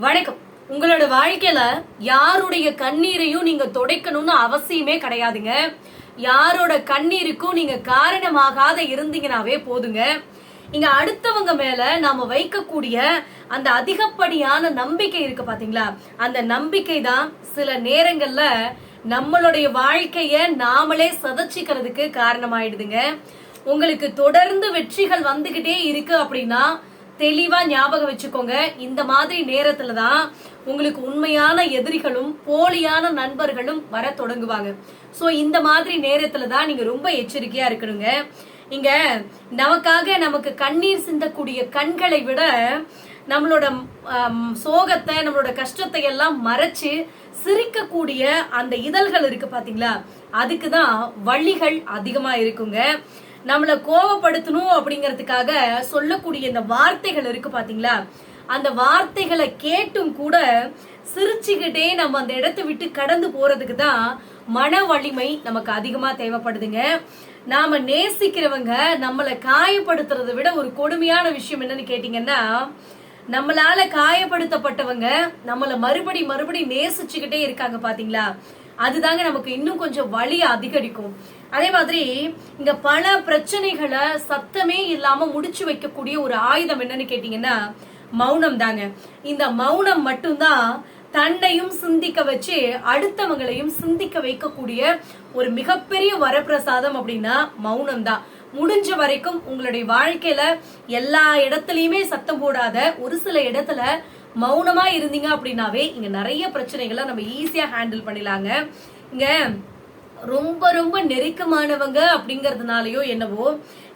வணக்கம். உங்களோட வாழ்க்கையில யாருடைய கண்ணீரையும் நீங்க துடைக்கணும்னு அவசியமே கிடையாதுங்க. யாரோட கண்ணீருக்கும் நீங்க காரணமாகாத இருந்தீங்கன்னாவே போதுங்க. இங்க அடுத்தவங்க மேல நாம வைக்கக்கூடிய அந்த அதிகப்படியான நம்பிக்கை இருக்கு பாத்தீங்களா, அந்த நம்பிக்கை தான் சில நேரங்கள்ல நம்மளுடைய வாழ்க்கைய நாமளே சதைச்சிக்கிறதுக்கு காரணமாயிடுதுங்க. உங்களுக்கு தொடர்ந்து வெற்றிகள் வந்துகிட்டே இருக்கு அப்படின்னா தெளிவா ஞாபகம் வச்சுக்கோங்க, இந்த மாதிரி நேரத்துல தான் உங்களுக்கு உண்மையான எதிரிகளும் போலியான நண்பர்களும் வர தொடங்குவாங்க. சோ இந்த மாதிரி நேரத்துல தான் நீங்க ரொம்ப எச்சரிக்கையா இருக்கணுங்க. இங்க நமக்கு கண்ணீர் சிந்தக்கூடிய கண்களை விட நம்மளோட சோகத்தை, நம்மளோட கஷ்டத்தை எல்லாம் மறைச்சு சிரிக்கக்கூடிய அந்த இதழ்கள் இருக்கு பாத்தீங்களா, அதுக்குதான் வழிகள் அதிகமா இருக்குங்க. நம்மள கோவப்படுத்தணும் அப்படிங்கறதுக்காக சொல்லக்கூடிய இந்த வார்த்தைகள் இருக்கு பாத்தீங்களா, அந்த வார்த்தைகளை கேட்டும் கூட சிரிச்சுக்கிட்டே நம்ம அந்த இடத்தை விட்டு கடந்து போறதுக்கு தான் மன வலிமை நமக்கு அதிகமா தேவைப்படுதுங்க. நாம நேசிக்கிறவங்க நம்மளை காயப்படுத்துறதை விட ஒரு கொடுமையான விஷயம் என்னன்னு கேட்டீங்கன்னா, நம்மளால காயப்படுத்தப்பட்டவங்க நம்மள மறுபடி நேசிச்சுக்கிட்டே இருக்காங்க பாத்தீங்களா, அதுதாங்க நமக்கு இன்னும் கொஞ்சம் வலி அதிகரிக்கும். அதே மாதிரி இங்க பல பிரச்சனைகளை சத்தமே இல்லாம முடிச்சு வைக்கக்கூடிய ஒரு ஆயுதம் என்னன்னு கேட்டீங்கன்னா மௌனம் தாங்க. இந்த மௌனம் மட்டும்தான் தன்னையும் சிந்திக்க வச்சு அடுத்தவங்களையும் சிந்திக்க வைக்கக்கூடிய ஒரு மிகப்பெரிய வரப்பிரசாதம் அப்படின்னா மௌனம் தான். முடிஞ்ச வரைக்கும் உங்களுடைய வாழ்க்கையில எல்லா இடத்துலயுமே சத்தம் போடாத ஒரு சில இடத்துல மௌனமா இருந்தீங்க அப்படின்னாவே இங்க நிறைய பிரச்சனைகளை நம்ம ஈஸியா ஹேண்டில் பண்ணிடலாங்க. இங்க ரொம்ப நெருக்கமானவங்க அப்படிங்கறதுனாலயோ என்னவோ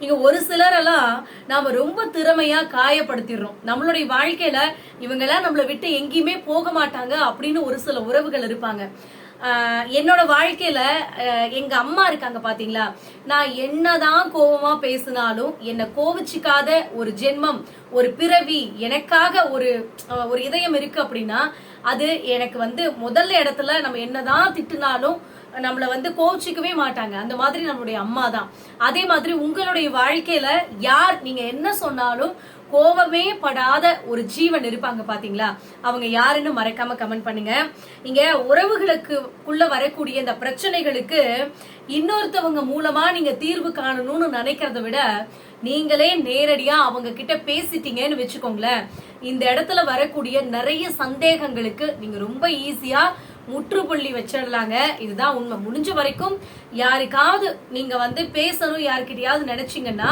இங்க ஒரு சிலரெல்லாம் நாம ரொம்ப திறமையா காயப்படுத்திடுறோம். நம்மளுடைய வாழ்க்கையில இவங்க எல்லாம் நம்மளை விட்டு எங்கேயுமே போக மாட்டாங்க அப்படின்னு ஒரு சில உறவுகள் இருப்பாங்க. என்னோட வாழ்க்கையில எங்க அம்மா இருக்காங்க பாத்தீங்களா, நான் என்னதான் கோபமா பேசினாலும் என்ன கோவிச்சுக்காத ஒரு ஜென்மம், ஒரு பிறவி, எனக்காக ஒரு இதயம் இருக்கு அப்படின்னா அது எனக்கு முதல்ல இடத்துல நம்ம என்னதான் திட்டுனாலும் நம்மள கோவிச்சுக்கவே மாட்டாங்க. அந்த மாதிரி நம்மளுடைய அம்மா தான். அதே மாதிரி உங்களுடைய வாழ்க்கையில யார் நீங்க என்ன சொன்னாலும் கோபமே படாத ஒரு ஜீவன் இருப்பாங்க பாத்தீங்களா, அவங்க யாருன்னு மறக்காம கமெண்ட் பண்ணுங்க. இங்க உறவுகளுக்குள்ள வரக்கூடிய இந்த பிரச்சனைகளுக்கு இன்னொருத்தவங்க மூலமா நீங்க தீர்வு காணணும்னு நினைக்கிறத விட நீங்களே நேரடியா அவங்க கிட்ட பேசிட்டீங்கன்னு வச்சுக்கோங்களேன், இந்த இடத்துல வரக்கூடிய நிறைய சந்தேகங்களுக்கு நீங்க ரொம்ப ஈஸியா முற்றுப்புள்ளி வச்சிடலாங்க. இதுதான் உண்மை. முடிஞ்ச வரைக்கும் யாருக்காவது நீங்க பேசணும் யாருக்கிட்டையாவது நினைச்சீங்கன்னா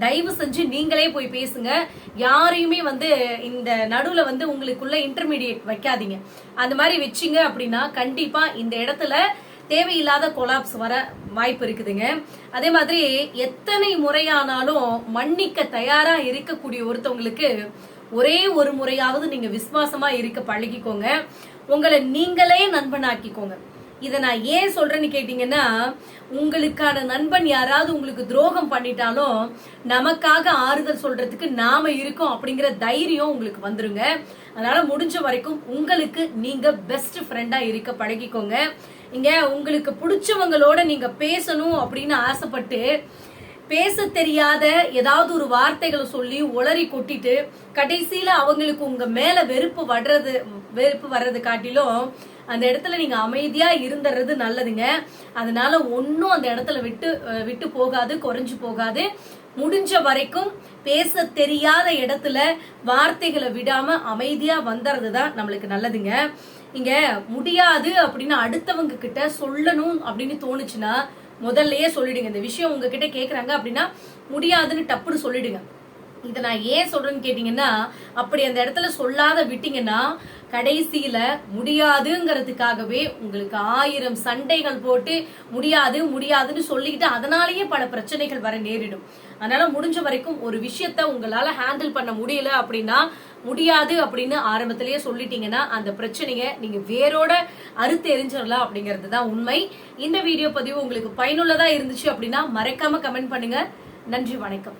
தயவு செஞ்சு நீங்களே போய் பேசுங்க. யாரையுமே இந்த நடுவுல உங்களுக்குள்ள இன்டர்மீடியேட் வைக்காதீங்க. அந்த மாதிரி வச்சீங்க அப்படின்னா கண்டிப்பா இந்த இடத்துல தேவையில்லாத கொலாப்ஸ் வர வாய்ப்பு இருக்குதுங்க. அதே மாதிரி எத்தனை முறையானாலும் மன்னிக்க தயாரா இருக்கக்கூடிய ஒருத்தவங்களுக்கு ஒரே ஒரு முறையாவது நீங்க விசுவாசமா இருக்க பழகிக்கோங்க. உங்களை நீங்களே நண்பனாக்கிக்கோங்க. இதை நான் ஏன் சொல்றேன்னு கேட்டீங்கன்னா, உங்களுக்கான நண்பன் யாராவது உங்களுக்கு துரோகம் பண்ணிட்டாலும் நமக்காக ஆறுதல் சொல்றதுக்கு நாம இருக்கோம் அப்படிங்கிற தைரியம் உங்களுக்கு வந்துருங்க. அதனால முடிஞ்ச வரைக்கும் உங்களுக்கு நீங்க பெஸ்ட் ஃப்ரெண்டா இருக்க பழகிக்கோங்க. இங்க உங்களுக்கு பிடிச்சவங்களோட நீங்க பேசணும் அப்படின்னு ஆசைப்பட்டு பேச தெரியாத ஏதாவது ஒரு வார்த்தைகளை சொல்லி உளறி கொட்டிட்டு கடைசியில அவங்களுக்கு உங்க மேல வெறுப்பு வர்றது காட்டிலும் அந்த இடத்துல நீங்க அமைதியா இருந்துறது நல்லதுங்க. அதனால ஒன்னும் அந்த இடத்துல விட்டு போகாது, குறைஞ்சு போகாது. முடிஞ்ச வரைக்கும் பேச தெரியாத இடத்துல வார்த்தைகளை விடாம அமைதியா வந்துறதுதான் நம்மளுக்கு நல்லதுங்க. இங்க முடியாது அப்படின்னு அடுத்தவங்க கிட்ட சொல்லணும் அப்படின்னு தோணுச்சுன்னா முதல்லயே சொல்லிடுங்க. இந்த விஷயம் உங்ககிட்ட கேக்குறாங்க அப்படின்னா முடியாதுன்னு டப்புன்னு சொல்லிடுங்க. இதை நான் ஏன் சொல்றேன்னு கேட்டீங்கன்னா, அப்படி அந்த இடத்துல சொல்லாத விட்டீங்கன்னா கடைசியில முடியாதுங்கிறதுக்காகவே உங்களுக்கு 1000 சண்டைகள் போட்டு முடியாதுன்னு சொல்லிக்கிட்டு அதனாலேயே பல பிரச்சனைகள் வர நேரிடும். அதனால முடிஞ்ச வரைக்கும் ஒரு விஷயத்த உங்களால ஹேண்டில் பண்ண முடியல அப்படின்னா முடியாது அப்படின்னு ஆரம்பத்திலேயே சொல்லிட்டீங்கன்னா அந்த பிரச்சனைய நீங்க வேரோட அறுத்து எரிஞ்சிடலாம் அப்படிங்கிறது தான் உண்மை. இந்த வீடியோ பதிவு உங்களுக்கு பயனுள்ளதா இருந்துச்சு அப்படின்னா மறக்காம கமெண்ட் பண்ணுங்க. நன்றி, வணக்கம்.